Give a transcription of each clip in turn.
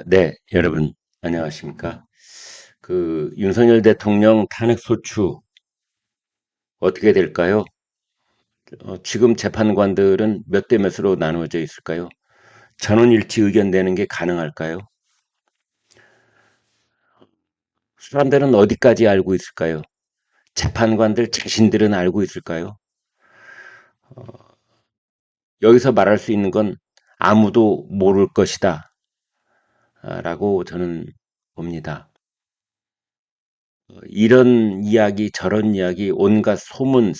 네, 여러분, 안녕하십니까. 윤석열 대통령 탄핵 소추 어떻게 될까요? 지금 재판관들은 몇 대 몇으로 나누어져 있을까요? 전원일치 의견 내는 게 가능할까요? 사람들은 어디까지 알고 있을까요? 재판관들 자신들은 알고 있을까요? 여기서 말할 수 있는 건 아무도 모를 것이다. 라고 저는 봅니다. 이런 이야기, 저런 이야기, 온갖 소문,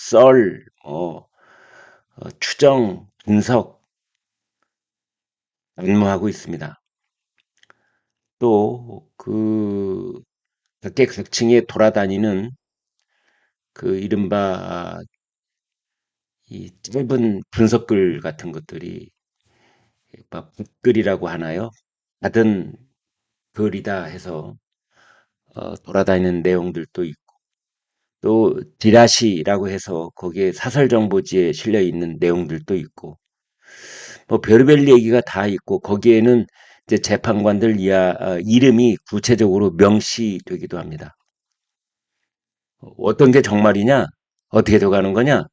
추정, 분석, 난무하고 있습니다. 또, 각계각층에 돌아다니는 이른바 이 짧은 분석글 같은 것들이 막 붓글이라고 하나요? 받은 글이다 해서 돌아다니는 내용들도 있고, 또 디라시라고 해서 거기에 사설정보지에 실려 있는 내용들도 있고, 뭐 별의별 얘기가 다 있고 거기에는 이제 재판관들 이름이 구체적으로 명시되기도 합니다. 어떤 게 정말이냐? 어떻게 돼가는 거냐?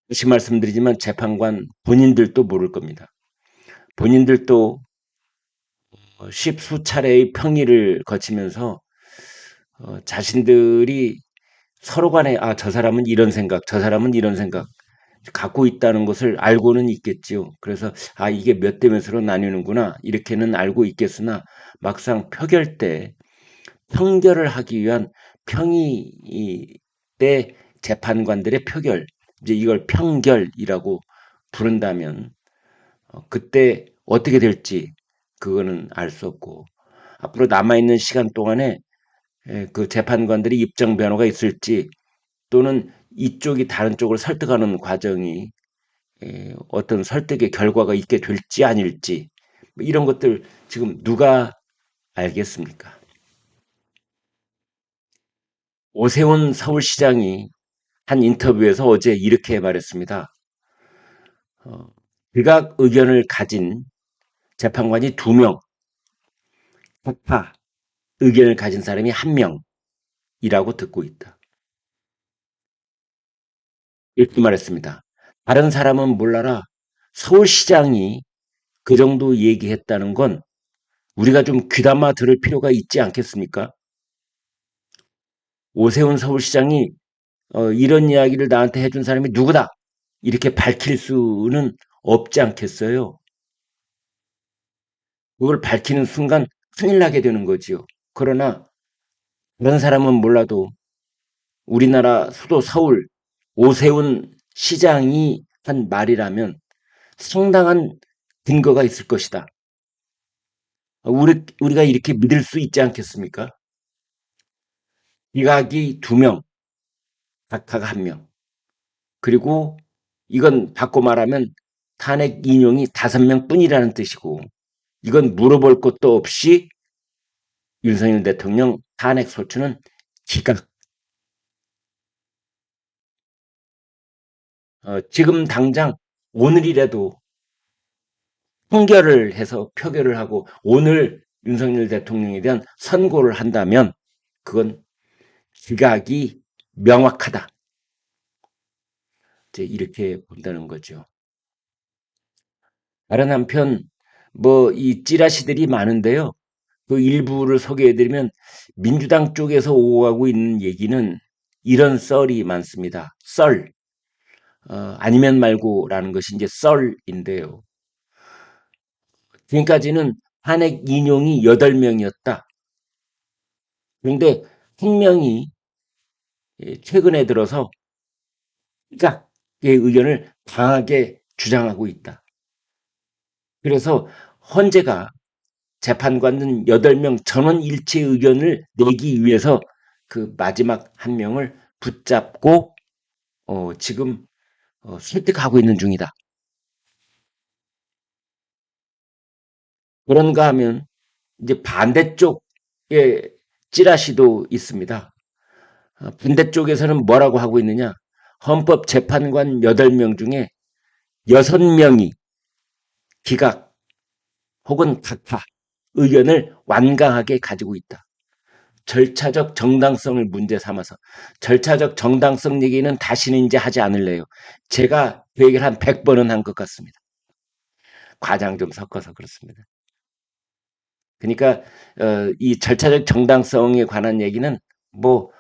다시 말씀드리지만 재판관 본인들도 모를 겁니다. 본인들도 십수 차례의 평의를 거치면서 자신들이 서로 간에 저 사람은 이런 생각, 저 사람은 이런 생각 갖고 있다는 것을 알고는 있겠지요. 그래서 이게 몇 대 몇으로 나뉘는구나 이렇게는 알고 있겠으나 막상 표결 때 평결을 하기 위한 평의 때 재판관들의 표결, 이제 이걸 평결이라고 부른다면 그때 어떻게 될지 그거는 알 수 없고 앞으로 남아있는 시간 동안에 그 재판관들이 입증 변호가 있을지 또는 이쪽이 다른 쪽을 설득하는 과정이 어떤 설득의 결과가 있게 될지 아닐지 뭐 이런 것들 지금 누가 알겠습니까? 오세훈 서울시장이 한 인터뷰에서 어제 이렇게 말했습니다. 어, 일각 의견을 가진 재판관이 2명, 폭파 의견을 가진 사람이 1명이라고 듣고 있다. 이렇게 말했습니다. 다른 사람은 몰라라. 서울시장이 그 정도 얘기했다는 건 우리가 좀 귀담아 들을 필요가 있지 않겠습니까? 오세훈 서울시장이 이런 이야기를 나한테 해준 사람이 누구다. 이렇게 밝힐 수는 없지 않겠어요? 그걸 밝히는 순간 큰일 나게 되는 거지요. 그러나 다른 사람은 몰라도 우리나라 수도 서울 오세훈 시장이 한 말이라면 상당한 근거가 있을 것이다. 우리가 이렇게 믿을 수 있지 않겠습니까? 기각이 2명, 각하가 1명. 그리고 이건 바꿔 말하면 탄핵 인용이 5명 뿐이라는 뜻이고 이건 물어볼 것도 없이 윤석열 대통령 탄핵 소추는 기각. 지금 당장 오늘이라도 통결을 해서 표결을 하고 오늘 윤석열 대통령에 대한 선고를 한다면 그건 기각이 명확하다. 이제 이렇게 본다는 거죠. 다른 한편 뭐 이 찌라시들이 많은데요. 그 일부를 소개해드리면 민주당 쪽에서 오고 가고 있는 얘기는 이런 썰이 많습니다. 썰. 아니면 말고라는 것이 이제 썰인데요. 지금까지는 탄핵 인용이 8명이었다. 그런데 한 명이 최근에 들어서 각의 의견을 강하게 주장하고 있다. 그래서 헌재가 재판관은 8명 전원 일체 의견을 내기 위해서 그 마지막 1명을 붙잡고 지금 설득하고 있는 중이다. 그런가 하면 이제 반대쪽에 찌라시도 있습니다. 반대쪽에서는 뭐라고 하고 있느냐? 헌법재판관 8명 중에 6명이 기각 혹은 각하 의견을 완강하게 가지고 있다. 절차적 정당성을 문제 삼아서 절차적 정당성 얘기는 다시는 이제 하지 않을래요. 제가 그 얘기를 한 100번은 한 것 같습니다. 과장 좀 섞어서 그렇습니다. 그러니까 이 절차적 정당성에 관한 얘기는 뭐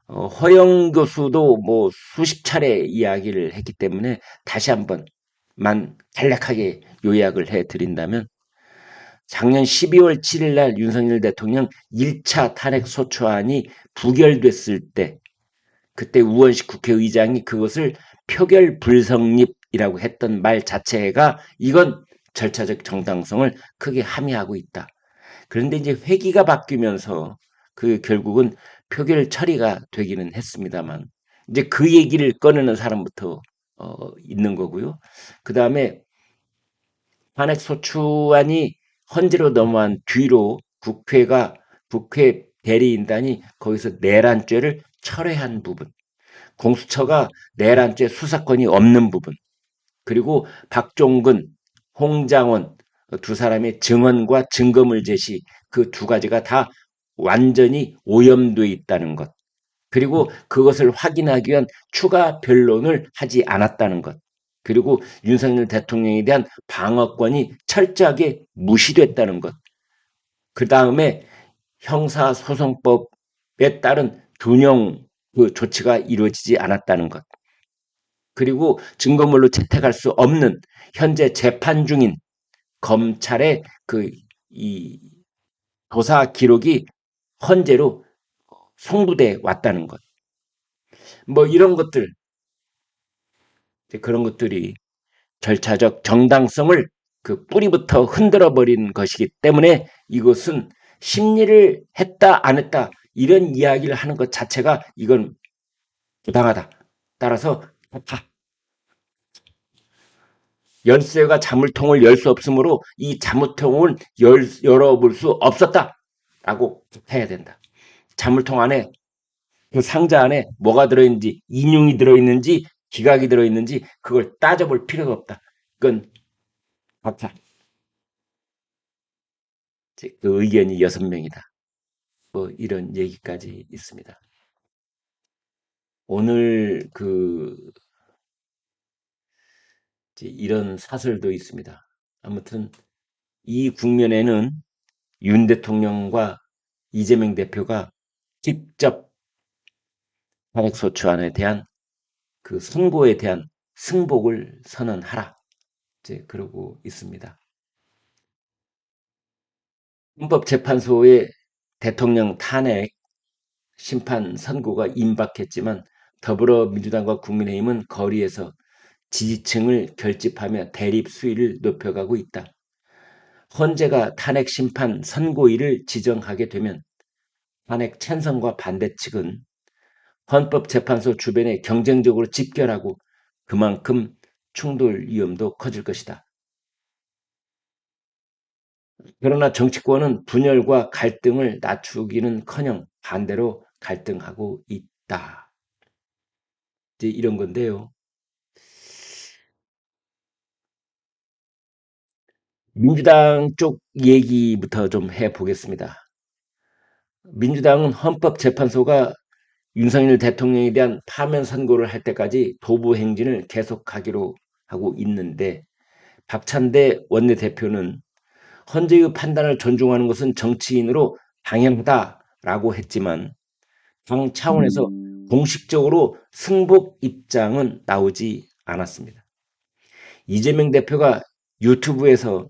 허영 교수도 뭐 수십 차례 이야기를 했기 때문에 다시 한번만 간략하게 요약을 해드린다면 작년 12월 7일 날 윤석열 대통령 1차 탄핵소추안이 부결됐을 때 그때 우원식 국회의장이 그것을 표결 불성립이라고 했던 말 자체가 이건 절차적 정당성을 크게 함의하고 있다. 그런데 이제 회기가 바뀌면서 그 결국은 표결 처리가 되기는 했습니다만 이제 그 얘기를 꺼내는 사람부터 있는 거고요. 그 다음에 탄핵소추안이 헌재로 넘어간 뒤로 국회 대리인단이 거기서 내란죄를 철회한 부분, 공수처가 내란죄 수사권이 없는 부분, 그리고 박종근, 홍장원 두 사람의 증언과 증거물 제시 그 두 가지가 다 완전히 오염돼 있다는 것. 그리고 그것을 확인하기 위한 추가 변론을 하지 않았다는 것. 그리고 윤석열 대통령에 대한 방어권이 철저하게 무시됐다는 것. 그 다음에 형사소송법에 따른 균형 그 조치가 이루어지지 않았다는 것. 그리고 증거물로 채택할 수 없는 현재 재판 중인 검찰의 그 이 조사 기록이 헌재로 송부돼 왔다는 것. 뭐 이런 것들, 그런 것들이 절차적 정당성을 그 뿌리부터 흔들어 버리는 것이기 때문에 이것은 심리를 했다 안 했다 이런 이야기를 하는 것 자체가 이건 부당하다. 따라서 열쇠가 자물통을 열 수 없으므로 이 자물통을 열어볼 수 없었다라고 해야 된다. 자물통 안에 그 상자 안에 뭐가 들어있는지 인용이 들어있는지 기각이 들어있는지 그걸 따져볼 필요가 없다. 그건 박사. 그 의견이 6명이다. 뭐 이런 얘기까지 있습니다. 오늘 그 이런 사설도 있습니다. 아무튼 이 국면에는 윤 대통령과 이재명 대표가 직접 탄핵소추안에 대한 그 선고에 대한 승복을 선언하라. 이제 그러고 있습니다. 헌법재판소의 대통령 탄핵 심판 선고가 임박했지만 더불어민주당과 국민의힘은 거리에서 지지층을 결집하며 대립 수위를 높여가고 있다. 헌재가 탄핵 심판 선고일을 지정하게 되면 탄핵 찬성과 반대 측은 헌법재판소 주변에 경쟁적으로 집결하고 그만큼 충돌 위험도 커질 것이다. 그러나 정치권은 분열과 갈등을 낮추기는커녕 반대로 갈등하고 있다. 이제 이런 건데요. 민주당 쪽 얘기부터 좀 해보겠습니다. 민주당은 헌법재판소가 윤석열 대통령에 대한 파면 선고를 할 때까지 도부 행진을 계속하기로 하고 있는데 박찬대 원내대표는 헌재의 판단을 존중하는 것은 정치인으로 당연하다라고 했지만 당 차원에서 공식적으로 승복 입장은 나오지 않았습니다. 이재명 대표가 유튜브에서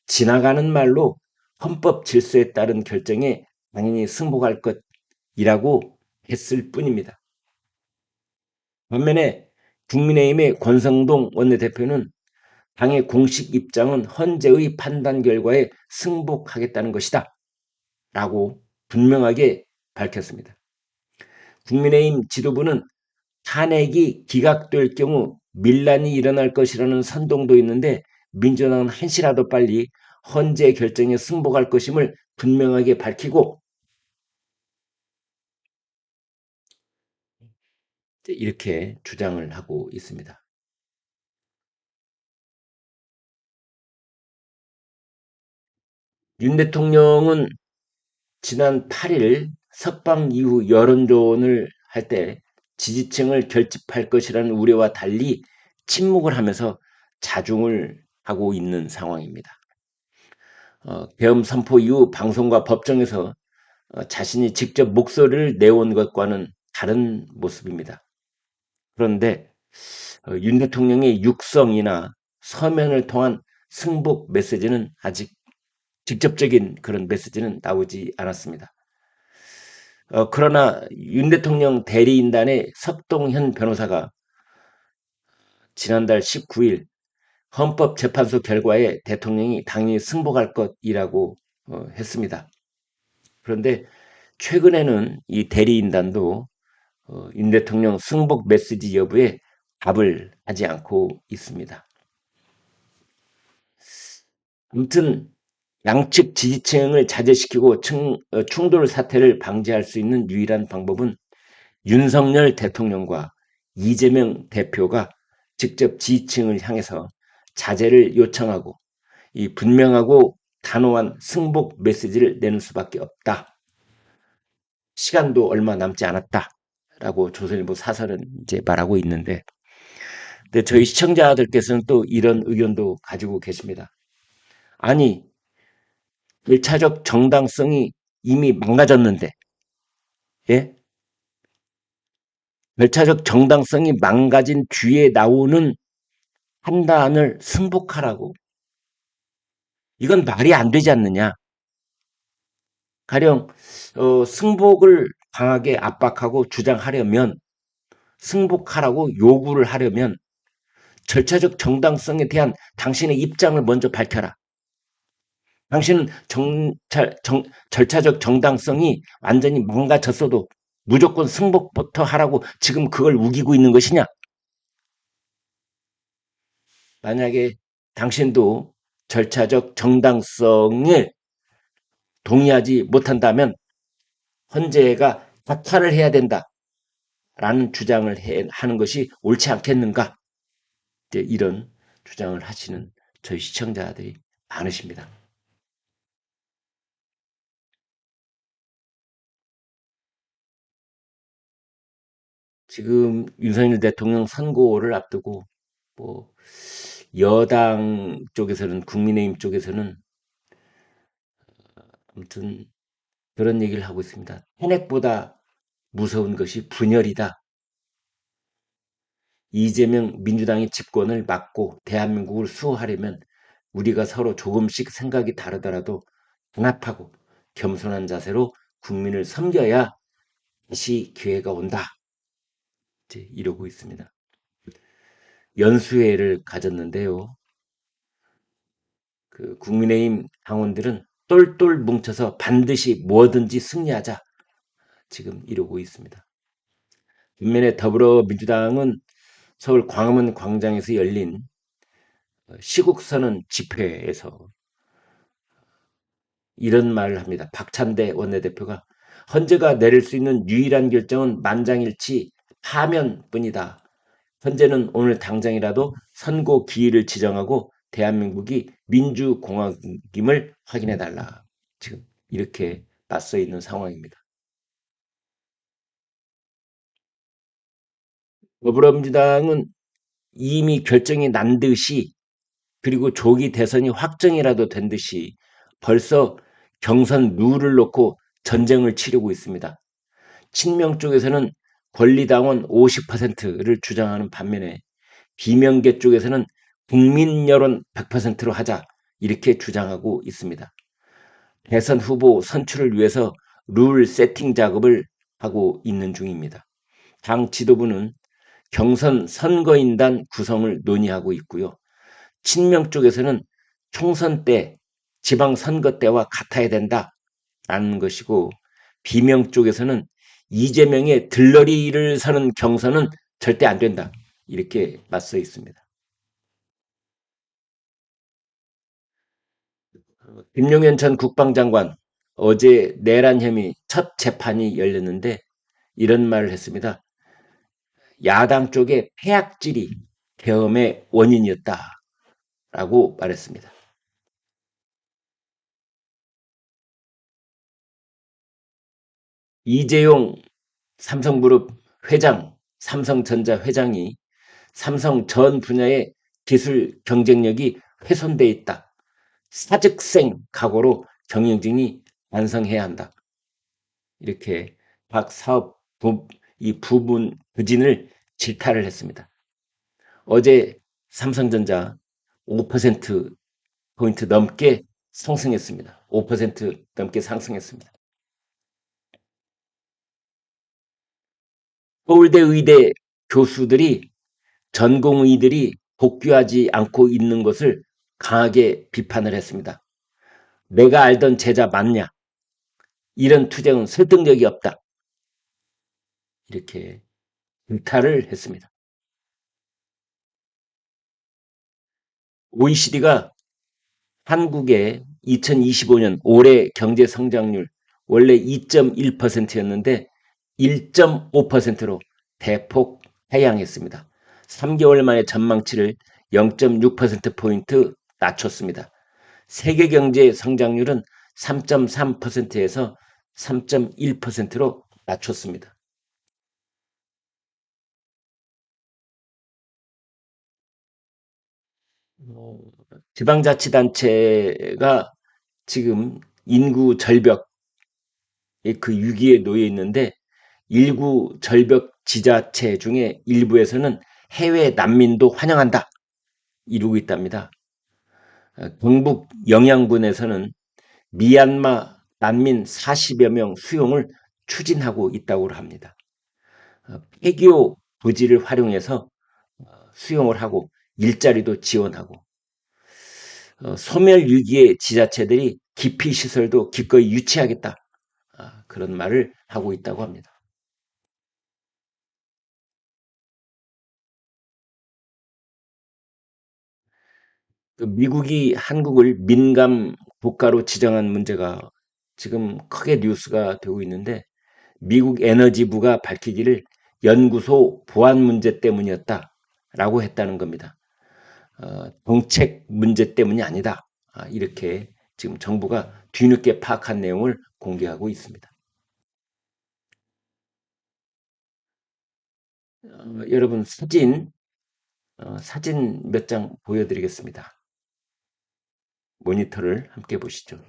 지나가는 말로 헌법 질서에 따른 결정에 당연히 승복할 것이라고 했을 뿐입니다. 반면에 국민의힘의 권성동 원내대표는 당의 공식 입장은 헌재의 판단 결과에 승복하겠다는 것이다 라고 분명하게 밝혔습니다. 국민의힘 지도부는 탄핵이 기각될 경우 밀란이 일어날 것이라는 선동도 있는데 민주당은 한시라도 빨리 헌재 결정에 승복할 것임을 분명하게 밝히고 이렇게 주장을 하고 있습니다. 윤 대통령은 지난 8일 석방 이후 여론조언을 할 때 지지층을 결집할 것이라는 우려와 달리 침묵을 하면서 자중을 하고 있는 상황입니다. 계엄 선포 이후 방송과 법정에서 자신이 직접 목소리를 내온 것과는 다른 모습입니다. 그런데 윤 대통령의 육성이나 서면을 통한 승복 메시지는 아직 직접적인 그런 메시지는 나오지 않았습니다. 그러나 윤 대통령 대리인단의 석동현 변호사가 지난달 19일 헌법재판소 결과에 대통령이 당연히 승복할 것이라고 했습니다. 그런데 최근에는 이 대리인단도 윤 대통령 승복 메시지 여부에 답을 하지 않고 있습니다. 아무튼 양측 지지층을 자제시키고 충돌 사태를 방지할 수 있는 유일한 방법은 윤석열 대통령과 이재명 대표가 직접 지지층을 향해서 자제를 요청하고 이 분명하고 단호한 승복 메시지를 내는 수밖에 없다. 시간도 얼마 남지 않았다라고 조선일보 사설은 이제 말하고 있는데, 근데 저희 시청자들께서는 또 이런 의견도 가지고 계십니다. 아니, 1차적 정당성이 이미 망가졌는데, 예? 절차적 정당성이 망가진 뒤에 나오는 판단을 승복하라고? 이건 말이 안 되지 않느냐? 가령 승복을 강하게 압박하고 주장하려면, 승복하라고 요구를 하려면 절차적 정당성에 대한 당신의 입장을 먼저 밝혀라. 당신은 절차적 정당성이 완전히 망가졌어도 무조건 승복부터 하라고 지금 그걸 우기고 있는 것이냐? 만약에 당신도 절차적 정당성에 동의하지 못한다면 헌재가 박탈을 해야 된다라는 주장을 하는 것이 옳지 않겠는가? 이런 주장을 하시는 저희 시청자들이 많으십니다. 지금 윤석열 대통령 선고를 앞두고 뭐 여당 쪽에서는, 국민의힘 쪽에서는 아무튼 그런 얘기를 하고 있습니다. 탄핵보다 무서운 것이 분열이다. 이재명 민주당의 집권을 막고 대한민국을 수호하려면 우리가 서로 조금씩 생각이 다르더라도 단합하고 겸손한 자세로 국민을 섬겨야 다시 기회가 온다. 이제 이러고 있습니다. 연수회를 가졌는데요. 그 국민의힘 당원들은 똘똘 뭉쳐서 반드시 뭐든지 승리하자. 지금 이러고 있습니다. 반면에 더불어민주당은 서울 광화문 광장에서 열린 시국선언 집회에서 이런 말을 합니다. 박찬대 원내대표가 헌재가 내릴 수 있는 유일한 결정은 만장일치 파면뿐이다. 헌재는 오늘 당장이라도 선고 기일을 지정하고 대한민국이 민주공화국임을 확인해달라. 지금 이렇게 맞서 있는 상황입니다. 더불어민주당은 이미 결정이 난 듯이, 그리고 조기 대선이 확정이라도 된 듯이 벌써 경선 룰을 놓고 전쟁을 치르고 있습니다. 친명 쪽에서는 권리당원 50%를 주장하는 반면에 비명계 쪽에서는 국민 여론 100%로 하자 이렇게 주장하고 있습니다. 대선 후보 선출을 위해서 룰 세팅 작업을 하고 있는 중입니다. 당 지도부는 경선 선거인단 구성을 논의하고 있고요. 친명 쪽에서는 총선 때, 지방선거 때와 같아야 된다라는 것이고, 비명 쪽에서는 이재명의 들러리를 서는 경선은 절대 안 된다. 이렇게 맞서 있습니다. 김용현 전 국방장관, 어제 내란 혐의 첫 재판이 열렸는데 이런 말을 했습니다. 야당 쪽의 패악질이 계엄의 원인이었다라고 말했습니다. 이재용 삼성그룹 회장, 삼성전자 회장이 삼성 전 분야의 기술 경쟁력이 훼손돼 있다. 사직생 각오로 경영진이 완성해야 한다. 이렇게 박 사업 이 부분 부진을 질타를 했습니다. 어제 삼성전자 5%포인트 넘게 상승했습니다. 5% 넘게 상승했습니다. 서울대 의대 교수들이 전공의들이 복귀하지 않고 있는 것을 강하게 비판을 했습니다. 내가 알던 제자 맞냐? 이런 투쟁은 설득력이 없다. 이렇게 질타를 했습니다. OECD가 한국의 2025년 올해 경제 성장률 원래 2.1%였는데 1.5%로 대폭 하향했습니다. 3개월 만에 전망치를 0.6%포인트 낮췄습니다. 세계 경제 성장률은 3.3%에서 3.1%로 낮췄습니다. 지방자치단체가 지금 인구 절벽의 그 위기에 놓여 있는데 일부 절벽 지자체 중에 일부에서는 해외 난민도 환영한다 이루고 있답니다. 경북 영양군에서는 미얀마 난민 40여 명 수용을 추진하고 있다고 합니다. 폐교 부지를 활용해서 수용을 하고 일자리도 지원하고 소멸 위기의 지자체들이 기피 시설도 기꺼이 유치하겠다. 그런 말을 하고 있다고 합니다. 미국이 한국을 민감 국가로 지정한 문제가 지금 크게 뉴스가 되고 있는데 미국 에너지부가 밝히기를 연구소 보안 문제 때문이었다라고 했다는 겁니다. 정책 문제 때문이 아니다. 이렇게 지금 정부가 뒤늦게 파악한 내용을 공개하고 있습니다. 여러분 사진 몇 장 보여드리겠습니다. 모니터를 함께 보시죠.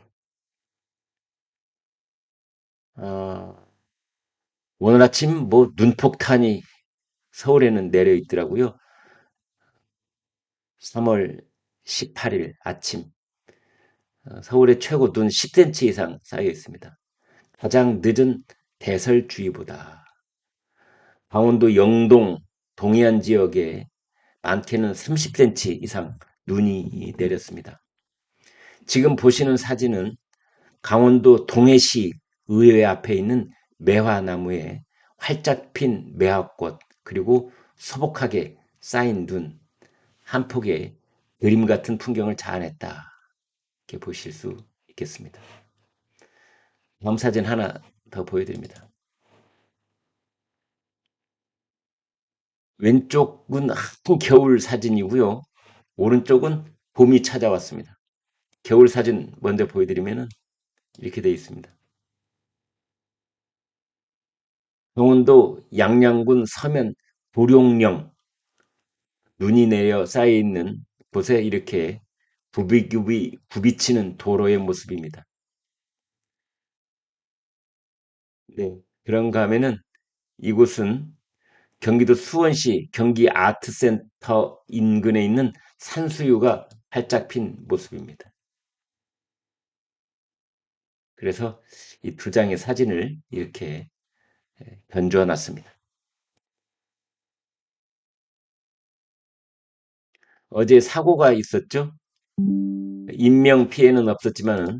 오늘 아침 뭐 눈폭탄이 서울에는 내려 있더라고요. 3월 18일 아침 서울의 최고 눈 10cm 이상 쌓여 있습니다. 가장 늦은 대설주의보다 강원도 영동 동해안 지역에 많게는 30cm 이상 눈이 내렸습니다. 지금 보시는 사진은 강원도 동해시 의회 앞에 있는 매화나무에 활짝 핀 매화꽃 그리고 소복하게 쌓인 눈 한 폭의 그림 같은 풍경을 자아냈다. 이렇게 보실 수 있겠습니다. 다음 사진 하나 더 보여드립니다. 왼쪽은 한풍 겨울 사진이고요. 오른쪽은 봄이 찾아왔습니다. 겨울 사진 먼저 보여드리면 이렇게 되어 있습니다. 강원도 양양군 서면 보령령 눈이 내려 쌓여있는 곳에 이렇게 굽이치는 도로의 모습입니다. 네, 그런가 하면은 이곳은 경기도 수원시 경기아트센터 인근에 있는 산수유가 활짝 핀 모습입니다. 그래서 이 두 장의 사진을 이렇게 견주어 놨습니다. 어제 사고가 있었죠. 인명 피해는 없었지만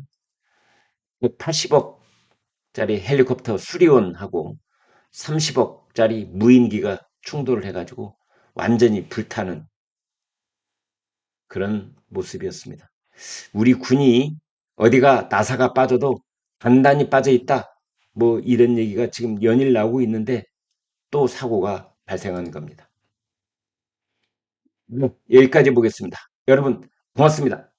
180억짜리 헬리콥터 수리온하고 30억짜리 무인기가 충돌을 해가지고 완전히 불타는 그런 모습이었습니다. 우리 군이 어디가 나사가 빠져도 단단히 빠져 있다. 뭐 이런 얘기가 지금 연일 나오고 있는데 또 사고가 발생하는 겁니다. 네, 여기까지 보겠습니다. 여러분 고맙습니다.